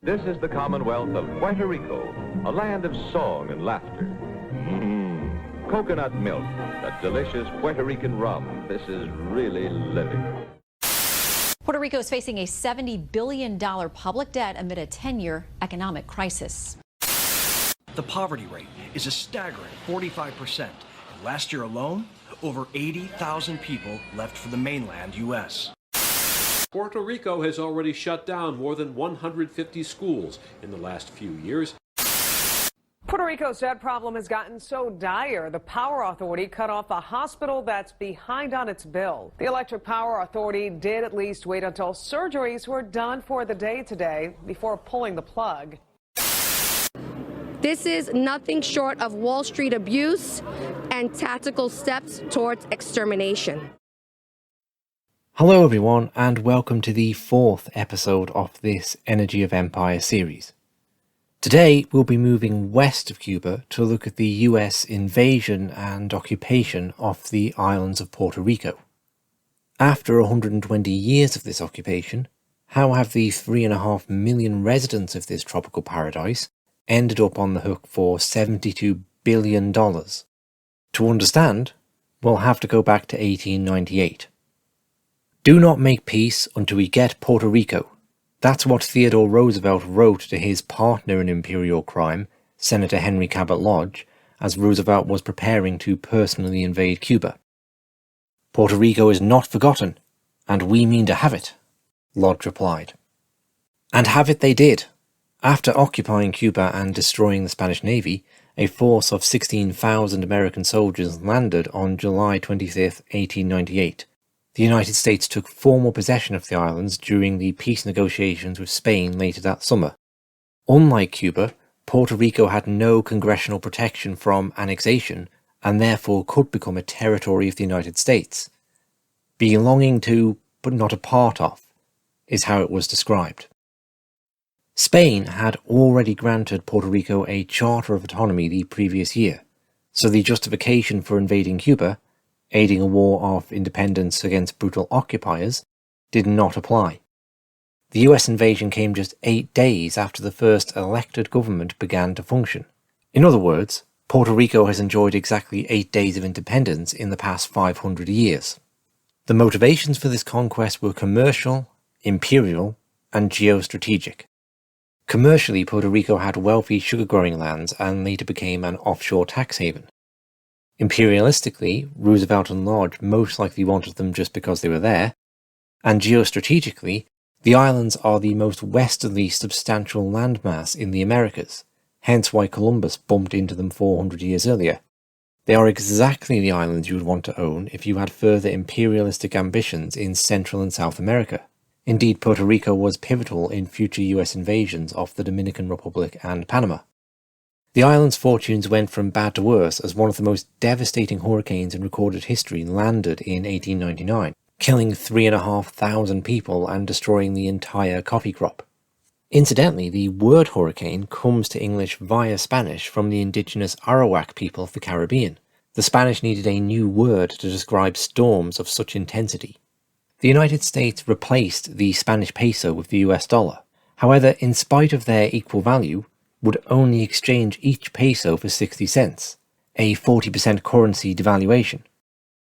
This is the Commonwealth of Puerto Rico, a land of song and laughter. Coconut milk, that delicious Puerto Rican rum. This is really living. Puerto Rico is facing a $70 billion public debt amid a 10-year economic crisis. The poverty rate is a staggering 45%. And last year alone, over 80,000 people left for the mainland U.S. Puerto Rico has already shut down more than 150 schools in the last few years. Puerto Rico's debt problem has gotten so dire, the Power Authority cut off a hospital that's behind on its bill. The Electric Power Authority did at least wait until surgeries were done for the day today before pulling the plug. This is nothing short of Wall Street abuse and tactical steps towards extermination. Hello everyone, and welcome to the 4th episode of this Energy of Empire series. Today we'll be moving west of Cuba to look at the US invasion and occupation of the islands of Puerto Rico. After 120 years of this occupation, how have the 3.5 million residents of this tropical paradise ended up on the hook for $72 billion? To understand, we'll have to go back to 1898. Do not make peace until we get Puerto Rico. That's what Theodore Roosevelt wrote to his partner in imperial crime, Senator Henry Cabot Lodge, as Roosevelt was preparing to personally invade Cuba. Puerto Rico is not forgotten, and we mean to have it, Lodge replied. And have it they did. After occupying Cuba and destroying the Spanish Navy, a force of 16,000 American soldiers landed on July 25, 1898. The United States took formal possession of the islands during the peace negotiations with Spain later that summer. Unlike Cuba, Puerto Rico had no congressional protection from annexation and therefore could become a territory of the United States. Belonging to, but not a part of, is how it was described. Spain had already granted Puerto Rico a charter of autonomy the previous year, so the justification for invading Cuba, aiding a war of independence against brutal occupiers, did not apply. The US invasion came just 8 days after the first elected government began to function. In other words, Puerto Rico has enjoyed exactly 8 days of independence in the past 500 years. The motivations for this conquest were commercial, imperial, and geostrategic. Commercially, Puerto Rico had wealthy sugar-growing lands and later became an offshore tax haven. Imperialistically, Roosevelt and Lodge most likely wanted them just because they were there, and geostrategically, the islands are the most westerly substantial landmass in the Americas, hence why Columbus bumped into them 400 years earlier. They are exactly the islands you would want to own if you had further imperialistic ambitions in Central and South America. Indeed, Puerto Rico was pivotal in future US invasions of the Dominican Republic and Panama. The island's fortunes went from bad to worse as one of the most devastating hurricanes in recorded history landed in 1899, killing 3,500 people and destroying the entire coffee crop. Incidentally, the word hurricane comes to English via Spanish from the indigenous Arawak people of the Caribbean. The Spanish needed a new word to describe storms of such intensity. The United States replaced the Spanish peso with the US dollar. However, in spite of their equal value, would only exchange each peso for 60 cents, a 40% currency devaluation.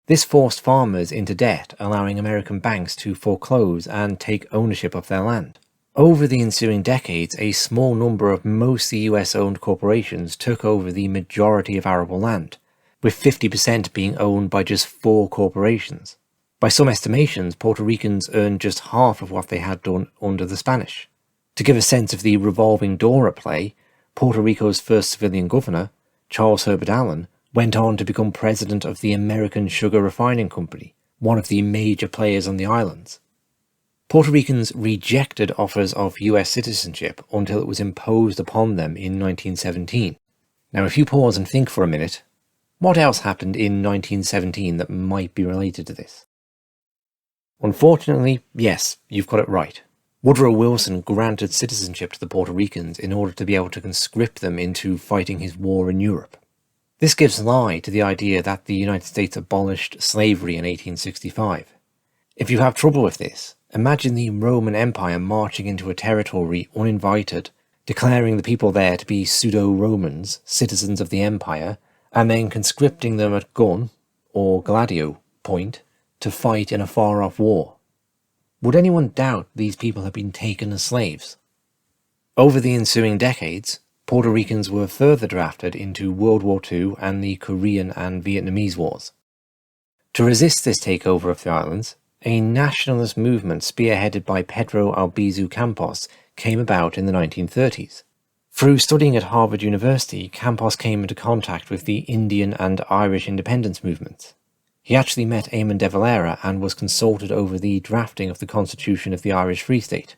This forced farmers into debt, allowing American banks to foreclose and take ownership of their land. Over the ensuing decades, a small number of mostly US-owned corporations took over the majority of arable land, with 50% being owned by just 4 corporations. By some estimations, Puerto Ricans earned just half of what they had done under the Spanish. To give a sense of the revolving door at play, Puerto Rico's first civilian governor, Charles Herbert Allen, went on to become president of the American Sugar Refining Company, one of the major players on the islands. Puerto Ricans rejected offers of US citizenship until it was imposed upon them in 1917. Now if you pause and think for a minute, what else happened in 1917 that might be related to this? Unfortunately, yes, you've got it right. Woodrow Wilson granted citizenship to the Puerto Ricans in order to be able to conscript them into fighting his war in Europe. This gives lie to the idea that the United States abolished slavery in 1865. If you have trouble with this, Imagine the Roman Empire marching into a territory uninvited, declaring the people there to be pseudo-Romans, citizens of the empire, and then conscripting them at gun, or gladio point, to fight in a far-off war. Would anyone doubt these people had been taken as slaves? Over the ensuing decades, Puerto Ricans were further drafted into World War II and the Korean and Vietnamese Wars. To resist this takeover of the islands, a nationalist movement spearheaded by Pedro Albizu Campos came about in the 1930s. Through studying at Harvard University, Campos came into contact with the Indian and Irish independence movements. He actually met Eamon de Valera and was consulted over the drafting of the Constitution of the Irish Free State.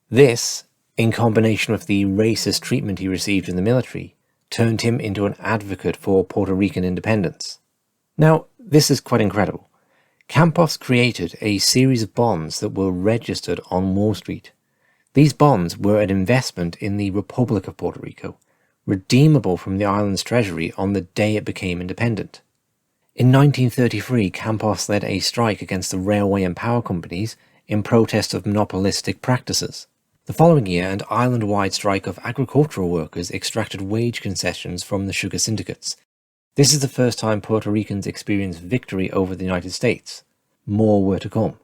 This, in combination with the racist treatment he received in the military, turned him into an advocate for Puerto Rican independence. Now, this is quite incredible. Campos created a series of bonds that were registered on Wall Street. These bonds were an investment in the Republic of Puerto Rico, redeemable from the island's treasury on the day it became independent. In 1933, Campos led a strike against the railway and power companies in protest of monopolistic practices. The following year, an island-wide strike of agricultural workers extracted wage concessions from the sugar syndicates. This is the first time Puerto Ricans experienced victory over the United States. More were to come.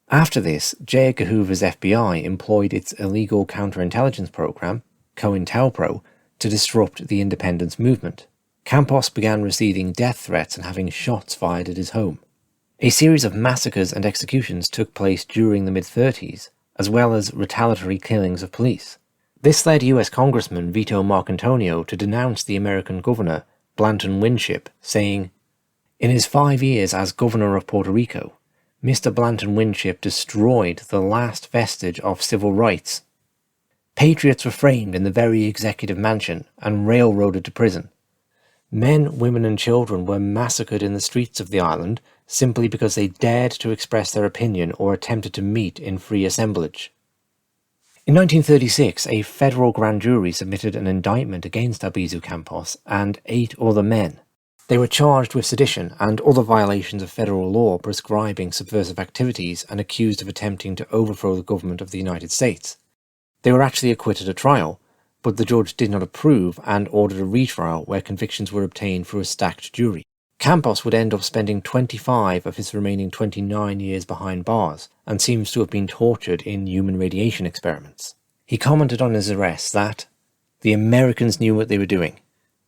After this, J. Edgar Hoover's FBI employed its illegal counterintelligence program, COINTELPRO, to disrupt the independence movement. Campos began receiving death threats and having shots fired at his home. A series of massacres and executions took place during the mid-30s, as well as retaliatory killings of police. This led US Congressman Vito Marcantonio to denounce the American governor, Blanton Winship, saying, "In his 5 years as governor of Puerto Rico, Mr. Blanton Winship destroyed the last vestige of civil rights. Patriots were framed in the very executive mansion and railroaded to prison. Men, women and children were massacred in the streets of the island simply because they dared to express their opinion or attempted to meet in free assemblage." In 1936, a federal grand jury submitted an indictment against Albizu Campos and 8 other men. They were charged with sedition and other violations of federal law prescribing subversive activities and accused of attempting to overthrow the government of the United States. They were actually acquitted at trial, but the judge did not approve and ordered a retrial where convictions were obtained through a stacked jury. Campos would end up spending 25 of his remaining 29 years behind bars and seems to have been tortured in human radiation experiments. He commented on his arrest that, "The Americans knew what they were doing.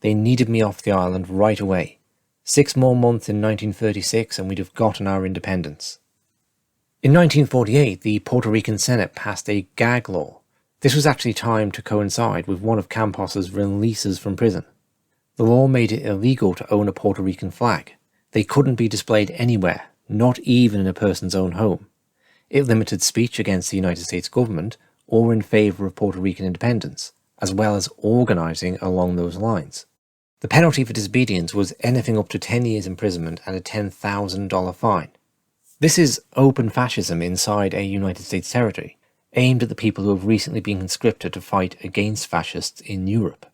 They needed me off the island right away. 6 more months in 1936 and we'd have gotten our independence." In 1948, the Puerto Rican Senate passed a gag law. This was actually timed to coincide with one of Campos's releases from prison. The law made it illegal to own a Puerto Rican flag. They couldn't be displayed anywhere, not even in a person's own home. It limited speech against the United States government or in favour of Puerto Rican independence, as well as organising along those lines. The penalty for disobedience was anything up to 10 years imprisonment and a $10,000 fine. This is open fascism inside a United States territory, aimed at the people who have recently been conscripted to fight against fascists in Europe.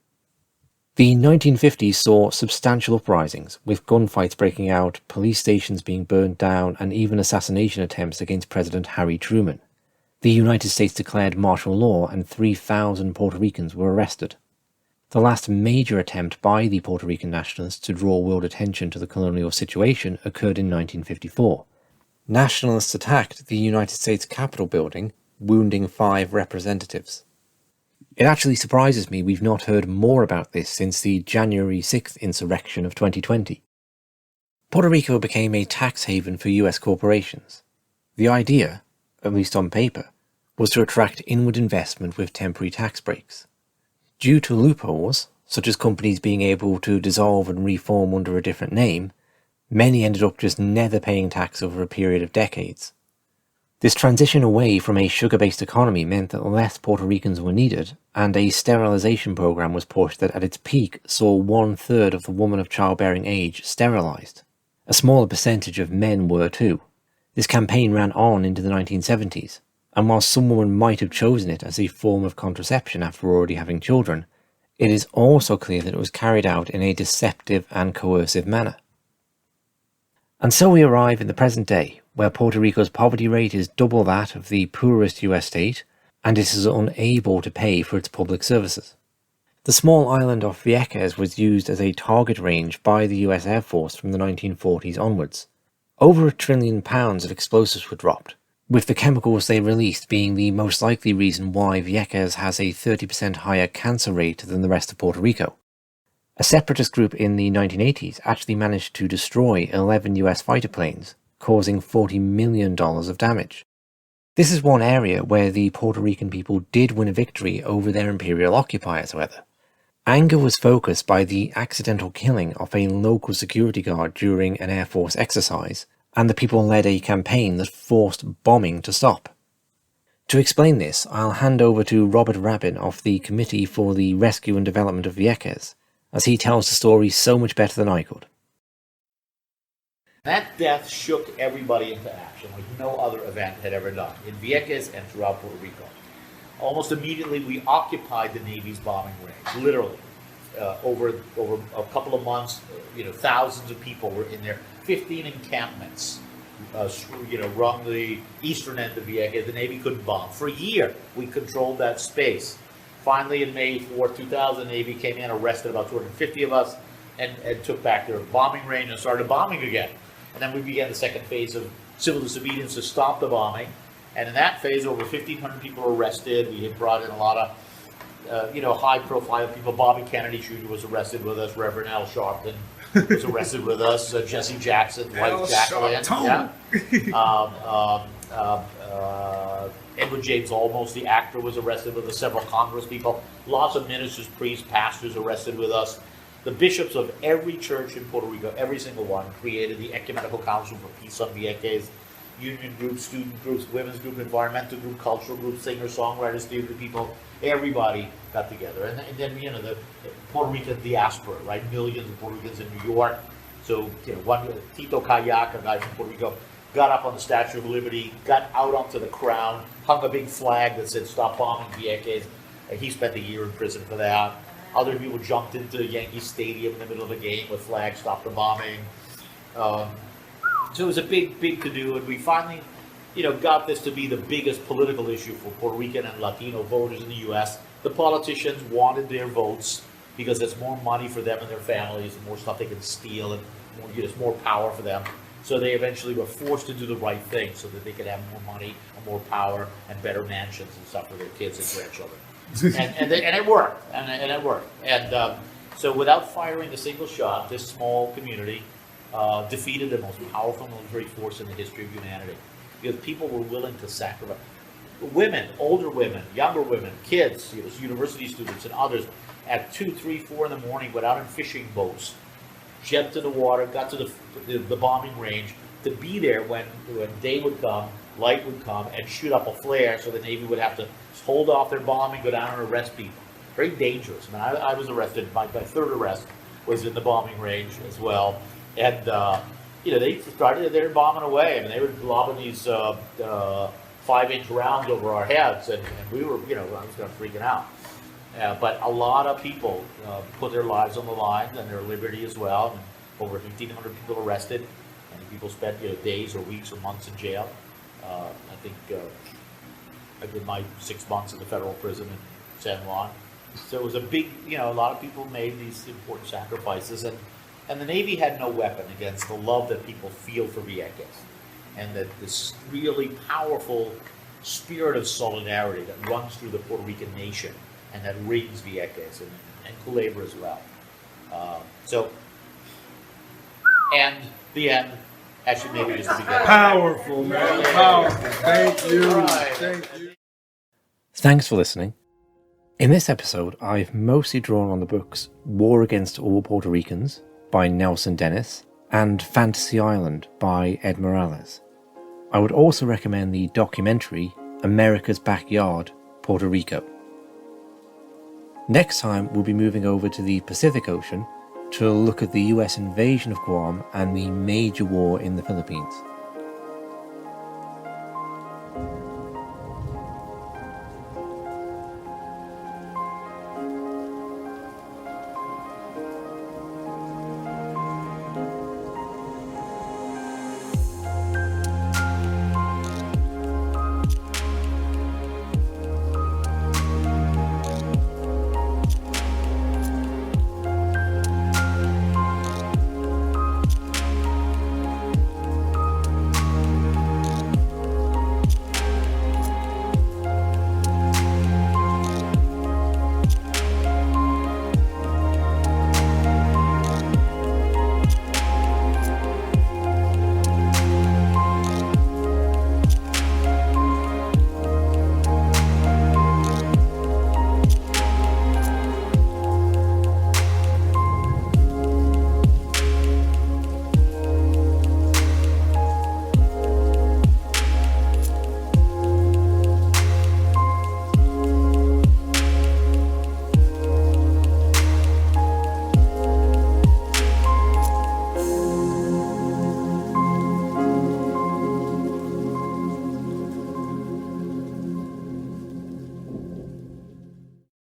The 1950s saw substantial uprisings, with gunfights breaking out, police stations being burned down, and even assassination attempts against President Harry Truman. The United States declared martial law and 3,000 Puerto Ricans were arrested. The last major attempt by the Puerto Rican nationalists to draw world attention to the colonial situation occurred in 1954. Nationalists attacked the United States Capitol building, wounding 5 representatives. It actually surprises me we've not heard more about this since the January 6th insurrection of 2020. Puerto Rico became a tax haven for US corporations. The idea, at least on paper, was to attract inward investment with temporary tax breaks. Due to loopholes, such as companies being able to dissolve and reform under a different name, many ended up just never paying tax over a period of decades. This transition away from a sugar-based economy meant that less Puerto Ricans were needed, and a sterilization program was pushed that at its peak saw 1/3 of the women of childbearing age sterilized. A smaller percentage of men were too. This campaign ran on into the 1970s, and while some women might have chosen it as a form of contraception after already having children, it is also clear that it was carried out in a deceptive and coercive manner. And so we arrive in the present day, where Puerto Rico's poverty rate is double that of the poorest US state, and it is unable to pay for its public services. The small island of Vieques was used as a target range by the US Air Force from the 1940s onwards. Over £1 trillion of explosives were dropped, with the chemicals they released being the most likely reason why Vieques has a 30% higher cancer rate than the rest of Puerto Rico. A separatist group in the 1980s actually managed to destroy 11 US fighter planes, causing $40 million of damage. This is one area where the Puerto Rican people did win a victory over their imperial occupiers, however. Anger was focused by the accidental killing of a local security guard during an Air Force exercise, and the people led a campaign that forced bombing to stop. To explain this, I'll hand over to Robert Rabin of the Committee for the Rescue and Development of Vieques, as he tells the story so much better than I could. That death shook everybody into action like no other event had ever done, in Vieques and throughout Puerto Rico. Almost immediately, we occupied the Navy's bombing range, literally. Over a couple of months, thousands of people were in there. 15 encampments, rung the eastern end of Vieques. The Navy couldn't bomb. For a year, we controlled that space. Finally, in May 4, 2000, the Navy came in, arrested about 250 of us, and took back their bombing range and started bombing again. And then we began the second phase of civil disobedience to stop the bombing. And in that phase, over 1,500 people were arrested. We had brought in a lot of, high-profile people. Bobby Kennedy Jr. was arrested with us. Reverend Al Sharpton was arrested with us. Jesse Jackson, wife Jacqueline. Edward James Olmos, the actor, was arrested with us. Several Congress people. Lots of ministers, priests, pastors arrested with us. The bishops of every church in Puerto Rico, every single one, created the Ecumenical Council for Peace on Vieques. Union groups, student groups, women's group, environmental group, cultural groups, singers, songwriters, theater people, everybody got together. And then, the Puerto Rican diaspora, right? Millions of Puerto Ricans in New York. So, Tito Kayak, a guy from Puerto Rico, got up on the Statue of Liberty, got out onto the crown, hung a big flag that said, "Stop bombing Vieques." He spent a year in prison for that. Other people jumped into Yankee Stadium in the middle of a game with flags, "Stop the bombing." So it was a big to-do, and we finally, got this to be the biggest political issue for Puerto Rican and Latino voters in the U.S. The politicians wanted their votes because it's more money for them and their families, and more stuff they can steal, and more power for them. So they eventually were forced to do the right thing so that they could have more money and more power and better mansions and stuff for their kids and grandchildren. and it worked, and it worked. And so without firing a single shot, this small community defeated the most powerful military force in the history of humanity, because people were willing to sacrifice. Women, older women, younger women, kids, university students and others, at 2, 3, 4 in the morning, went out in fishing boats, jumped to the water, got to the bombing range, to be there when day would come, light would come, and shoot up a flare, so the Navy would have to hold off their bombing, go down and arrest people. Very dangerous. I was arrested. My third arrest was in the bombing range as well. And, they started there bombing away. They were lobbing these 5-inch rounds over our heads, and we were, I was kind of freaking out. But a lot of people put their lives on the line, and their liberty as well. And over 1,500 people arrested, and people spent, days or weeks or months in jail. I think I did my 6 months in the federal prison in San Juan. So it was a big, a lot of people made these important sacrifices, and the Navy had no weapon against the love that people feel for Vieques, and that this really powerful spirit of solidarity that runs through the Puerto Rican nation, and that rings Vieques and Culebra as well. And the end. Actually, maybe just the beginning. Powerful, man. Yeah. Powerful. Thank you. Right. Thank you. Thanks for listening. In this episode, I've mostly drawn on the books War Against All Puerto Ricans by Nelson Denis and Fantasy Island by Ed Morales. I would also recommend the documentary America's Backyard, Puerto Rico. Next time, we'll be moving over to the Pacific Ocean to look at the US invasion of Guam and the major war in the Philippines.